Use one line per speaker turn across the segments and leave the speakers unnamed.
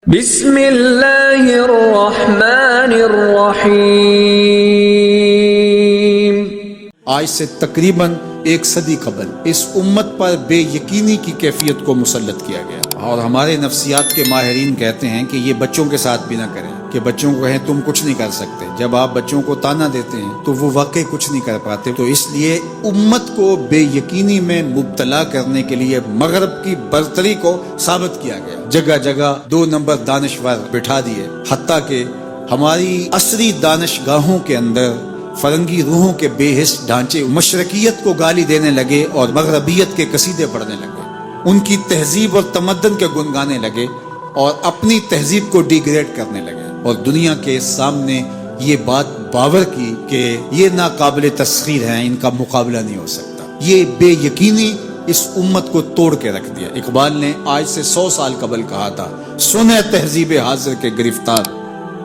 بسم اللہ الرحمن الرحیم۔
آج سے تقریباً 1 صدی قبل اس امت پر بے یقینی کی کیفیت کو مسلط کیا گیا، اور ہمارے نفسیات کے ماہرین کہتے ہیں کہ یہ بچوں کے ساتھ بھی نہ کریں، کہ بچوں کو کہیں تم کچھ نہیں کر سکتے۔ جب آپ بچوں کو تانا دیتے ہیں تو وہ واقعی کچھ نہیں کر پاتے۔ تو اس لیے امت کو بے یقینی میں مبتلا کرنے کے لیے مغرب کی برتری کو ثابت کیا گیا، جگہ جگہ 2 نمبر دانشور بٹھا دیے، حتیٰ کہ ہماری عصری دانشگاہوں کے اندر فرنگی روحوں کے بے حس ڈھانچے مشرقیت کو گالی دینے لگے اور مغربیت کے قصیدے پڑھنے لگے، ان کی تہذیب اور تمدن کے گن گانے لگے اور اپنی تہذیب کو ڈیگریڈ کرنے لگے، اور دنیا کے سامنے یہ بات باور کی کہ یہ ناقابل تسخیر ہیں، ان کا مقابلہ نہیں ہو سکتا۔ یہ بے یقینی اس امت کو توڑ کے رکھ دیا۔ اقبال نے آج سے 100 سال قبل کہا تھا، سنے تہذیب حاضر کے گرفتار،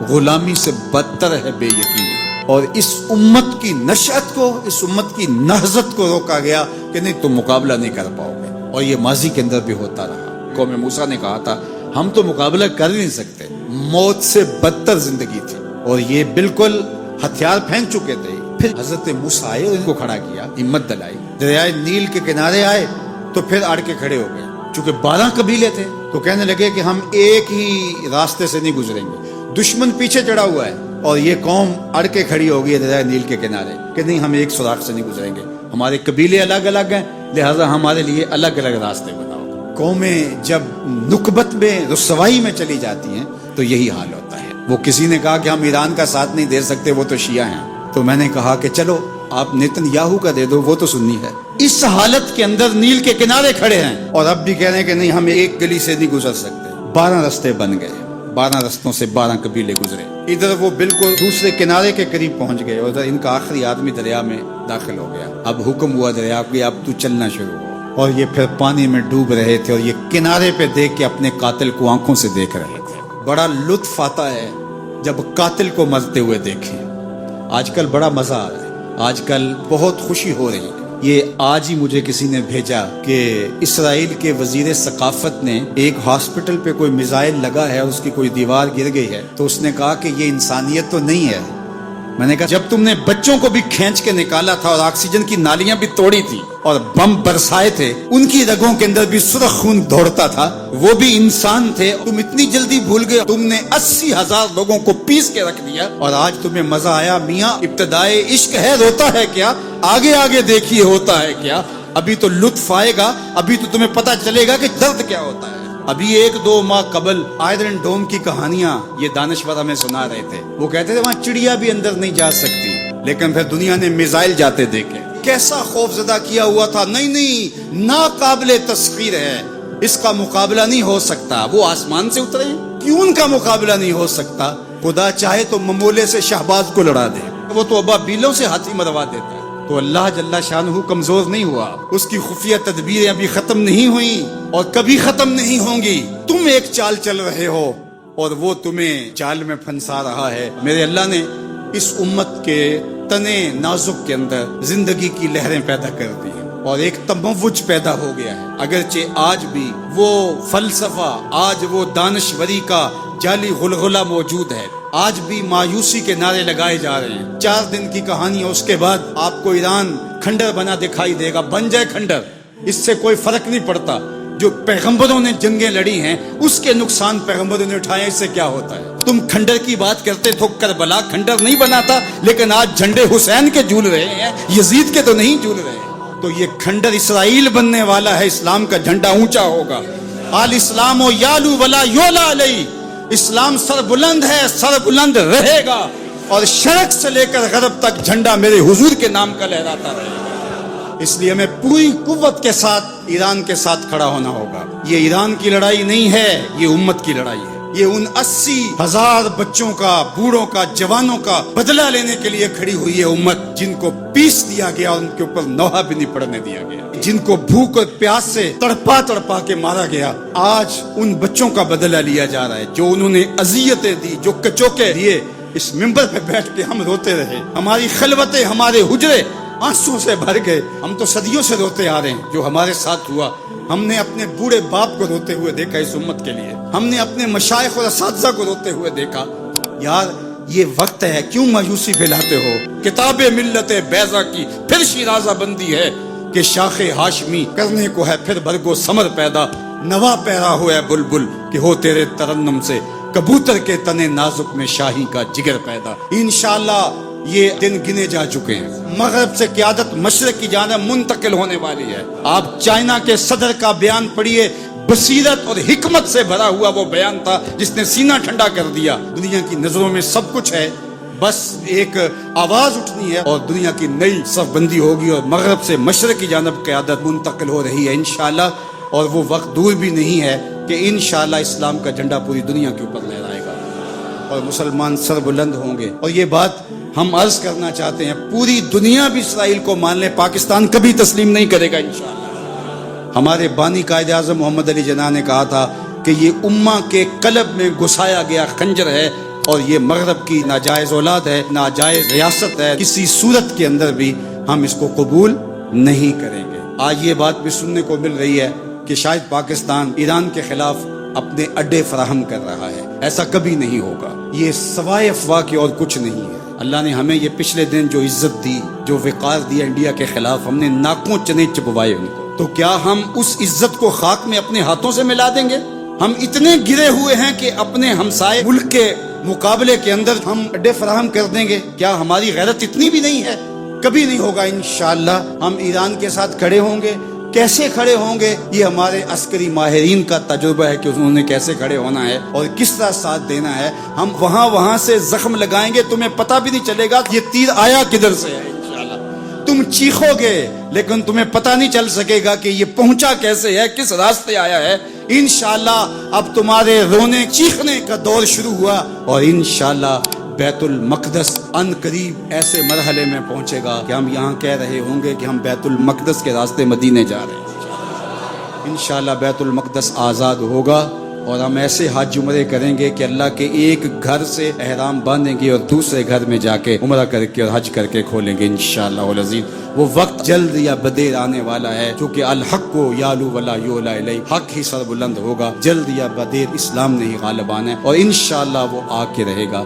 غلامی سے بدتر ہے بے یقینی۔ اور اس امت کی نشأت کو، اس امت کی نہضت کو روکا گیا کہ نہیں تم مقابلہ نہیں کر پاؤ گے، اور یہ ماضی کے اندر بھی ہوتا رہا۔ قوم موسیٰ نے کہا تھا ہم تو مقابلہ کر نہیں سکتے، موت سے بدتر زندگی تھی، اور یہ بالکل ہتھیار پھینک چکے تھے۔ پھر حضرت موسیٰ آئے اور ان کو کھڑا کیا، ہمت دلائی، دریائے نیل کے کنارے آئے تو پھر اڑ کے کھڑے ہو گئے۔ چونکہ 12 قبیلے تھے تو کہنے لگے کہ ہم ایک ہی راستے سے نہیں گزریں گے، دشمن پیچھے چڑھا ہوا ہے اور یہ قوم اڑ کے کھڑی ہو گئی ہے دریا نیل کے کنارے کہ نہیں ہم ایک سوراخ سے نہیں گزریں گے، ہمارے قبیلے الگ الگ ہیں، لہذا ہمارے لیے الگ الگ راستے بناؤ۔ قومیں جب نکبت میں رسوائی میں چلی جاتی ہیں تو یہی حال ہوتا ہے۔ وہ کسی نے کہا کہ ہم ایران کا ساتھ نہیں دے سکتے، وہ تو شیعہ ہیں، تو میں نے کہا کہ چلو آپ نیتن یاہو کا دے دو، وہ تو سنی ہے۔ اس حالت کے اندر نیل کے کنارے کھڑے ہیں اور اب بھی کہہ رہے ہیں کہ نہیں ہم ایک گلی سے نہیں گزر سکتے۔ 12 راستے بن گئے، 12 رستوں سے 12 قبیلے گزرے، ادھر وہ بالکل دوسرے کنارے کے قریب پہنچ گئے اور ادھر ان کا آخری آدمی دریا میں داخل ہو گیا۔ اب حکم ہوا دریا کو اب تو چلنا شروع ہو، اور یہ پھر پانی میں ڈوب رہے تھے اور یہ کنارے پہ دیکھ کے اپنے قاتل کو آنکھوں سے دیکھ رہے تھے۔ بڑا لطف آتا ہے جب قاتل کو مرتے ہوئے دیکھیں۔ آج کل بڑا مزہ آ رہا ہے، آج کل بہت خوشی ہو رہی ہے۔ یہ آج ہی مجھے کسی نے بھیجا کہ اسرائیل کے وزیر ثقافت نے ایک ہاسپٹل پہ کوئی میزائل لگا ہے اور اس کی کوئی دیوار گر گئی ہے، تو اس نے کہا کہ یہ انسانیت تو نہیں ہے۔ میں نے کہا جب تم نے بچوں کو بھی کھینچ کے نکالا تھا اور آکسیجن کی نالیاں بھی توڑی تھی اور بم برسائے تھے، ان کی رگوں کے اندر بھی سرخ خون دوڑتا تھا، وہ بھی انسان تھے، تم اتنی جلدی بھول گئے؟ تم نے 80,000 لوگوں کو پیس کے رکھ دیا اور آج تمہیں مزہ آیا؟ میاں ابتدائے عشق ہے، روتا ہے کیا؟ آگے آگے دیکھیے ہوتا ہے کیا؟ ابھی تو لطف آئے گا، ابھی تو تمہیں پتہ چلے گا کہ درد کیا ہوتا ہے۔ ابھی 1-2 ماہ قبل آئرن ڈوم کی کہانیاں یہ دانشور ہمیں سنا رہے تھے۔ وہ کہتے تھے وہاں چڑیا بھی اندر نہیں جا سکتی، لیکن پھر دنیا نے میزائل جاتے دیکھے، کیسا خوف زدہ کیا ہوا تھا۔ نہیں ناقابل تسخیر ہے، اس کا مقابلہ نہیں ہو سکتا۔ وہ آسمان سے اترے ہیں، کیوں ان کا مقابلہ نہیں ہو سکتا؟ خدا چاہے تو ممولے سے شہباز کو لڑا دے، وہ تو ابابیلوں سے ہاتھی مروا دیتا ہے۔ تو اللہ جل شانہ کمزور نہیں ہوا، اس کی خفیہ تدبیریں ابھی ختم نہیں ہوئیں اور کبھی ختم نہیں ہوں گی۔ تم ایک چال چل رہے ہو اور وہ تمہیں چال میں پھنسا رہا ہے۔ میرے اللہ نے اس امت کے تنے نازک کے اندر زندگی کی لہریں پیدا کر دی ہیں اور ایک تموج پیدا ہو گیا ہے، اگرچہ آج بھی وہ فلسفہ، آج وہ دانشوری کا جعلی غلغلہ موجود ہے، آج بھی مایوسی کے نعرے لگائے جا رہے ہیں۔ 4 دن کی کہانی ہے، اس کے بعد آپ کو ایران کھنڈر بنا دکھائی دے گا، بن جائے کھنڈر، اس سے کوئی فرق نہیں پڑتا۔ جو پیغمبروں نے جنگیں لڑی ہیں اس کے نقصان پیغمبروں نے اٹھائے، اس سے کیا ہوتا ہے؟ تم کھنڈر کی بات کرتے تھو، کربلا کھنڈر نہیں بنا تھا، لیکن آج جھنڈے حسین کے جھول رہے ہیں، یزید کے تو نہیں جھول رہے۔ تو یہ کھنڈر اسرائیل بننے والا ہے، اسلام کا جھنڈا اونچا ہوگا۔ آل اسلام و یالو ولا یولا علیہ، اسلام سر بلند ہے، سر بلند رہے گا، اور شرق سے لے کر غرب تک جھنڈا میرے حضور کے نام کا لہراتا رہے گا۔ اس لیے ہمیں پوری قوت کے ساتھ ایران کے ساتھ کھڑا ہونا ہوگا۔ یہ ایران کی لڑائی نہیں ہے، یہ امت کی لڑائی ہے۔ یہ ان 80,000 بچوں کا، بوڑھوں کا، جوانوں کا بدلہ لینے کے لیے کھڑی ہوئی ہے امت، جن کو پیس دیا گیا، ان کے اوپر نوحہ بھی نہیں پڑنے دیا گیا، جن کو بھوک اور پیاس سے تڑپا تڑپا کے مارا گیا۔ آج ان بچوں کا بدلہ لیا جا رہا ہے جو انہوں نے اذیتیں دی، جو کچوکے دیے۔ اس منبر پہ بیٹھ کے ہم روتے رہے، ہماری خلوتیں، ہمارے حجرے آنسوں سے بھر گئے. ہم تو صدیوں سے روتے آ رہے ہیں جو ہمارے ساتھ ہوا. ہم نے اپنے بوڑھے باپ کو روتے ہوئے دیکھا اس امت کے لیے. ہم نے اپنے مشائخ اور اساتذہ کو روتے ہوئے دیکھا. یار یہ وقت ہے, کیوں مایوسی پھیلاتے ہو؟ کتاب ملت بیضا کی پھر شیرازہ بندی ہے کہ شاخ ہاشمی کرنے کو ہے پھر برگو ثمر پیدا. نوا پیرا ہوا ہے بلبل کہ ہو تیرے ترنم سے کبوتر کے تنے نازک میں شاہی کا جگر پیدا. انشاءاللہ یہ دن گنے جا چکے ہیں. مغرب سے قیادت مشرق کی جانب منتقل ہونے والی ہے. آپ چائنا کے صدر کا بیان پڑھیے, بصیرت اور حکمت سے بھرا ہوا وہ بیان تھا جس نے سینہ ٹھنڈا کر دیا. دنیا کی نظروں میں سب کچھ ہے, بس ایک آواز اٹھنی ہے اور دنیا کی نئی صف بندی ہوگی اور مغرب سے مشرق کی جانب قیادت منتقل ہو رہی ہے انشاءاللہ. اور وہ وقت دور بھی نہیں ہے کہ انشاءاللہ اسلام کا جھنڈا پوری دنیا کے اوپر لہرائے گا اور مسلمان سر بلند ہوں گے. اور یہ بات ہم عرض کرنا چاہتے ہیں, پوری دنیا بھی اسرائیل کو مان لے, پاکستان کبھی تسلیم نہیں کرے گا انشاءاللہ. ہمارے بانی قائد اعظم محمد علی جناح نے کہا تھا کہ یہ امہ کے قلب میں گھسایا گیا خنجر ہے اور یہ مغرب کی ناجائز اولاد ہے, ناجائز ریاست ہے. کسی صورت کے اندر بھی ہم اس کو قبول نہیں کریں گے. آج یہ بات بھی سننے کو مل رہی ہے کہ شاید پاکستان ایران کے خلاف اپنے اڈے فراہم کر رہا ہے. ایسا کبھی نہیں ہوگا, یہ سوائے افواہ کے اور کچھ نہیں ہے. اللہ نے ہمیں یہ پچھلے دن جو عزت دی, جو وقار دیا انڈیا کے خلاف, ہم نے ناکوں چنے چبوائے ان کو. تو کیا ہم اس عزت کو خاک میں اپنے ہاتھوں سے ملا دیں گے؟ ہم اتنے گرے ہوئے ہیں کہ اپنے ہمسائے ملک کے مقابلے کے اندر ہم اڈے فراہم کر دیں گے؟ کیا ہماری غیرت اتنی بھی نہیں ہے؟ کبھی نہیں ہوگا انشاءاللہ. ہم ایران کے ساتھ کھڑے ہوں گے. کیسے کھڑے ہوں گے یہ ہمارے عسکری ماہرین کا تجربہ ہے کہ انہوں نے کیسے کھڑے ہونا ہے اور کس طرح ساتھ دینا ہے. ہم وہاں سے زخم لگائیں گے, تمہیں پتہ بھی نہیں چلے گا یہ تیر آیا کدھر سے ہے. انشاءاللہ تم چیخو گے لیکن تمہیں پتہ نہیں چل سکے گا کہ یہ پہنچا کیسے ہے, کس راستے آیا ہے. انشاءاللہ اب تمہارے رونے چیخنے کا دور شروع ہوا اور انشاءاللہ بیت المقدس ان قریب ایسے مرحلے میں پہنچے گا کہ ہم یہاں کہہ رہے ہوں گے کہ ہم بیت المقدس کے راستے مدینے جا رہے ہیں. انشاءاللہ بیت المقدس آزاد ہوگا اور ہم ایسے حج عمرے کریں گے کہ اللہ کے ایک گھر سے احرام باندھیں گے اور دوسرے گھر میں جا کے عمرہ کر کے اور حج کر کے کھولیں گے انشاءاللہ العزیز. وہ وقت جلد یا بدیر آنے والا ہے کیونکہ الحق کو یالو ولا یولا الیہ, حق ہی سر بلند ہوگا. جلد یا بدیر اسلام نے ہی غالب آنا ہے اور انشاءاللہ وہ آ کے رہے گا.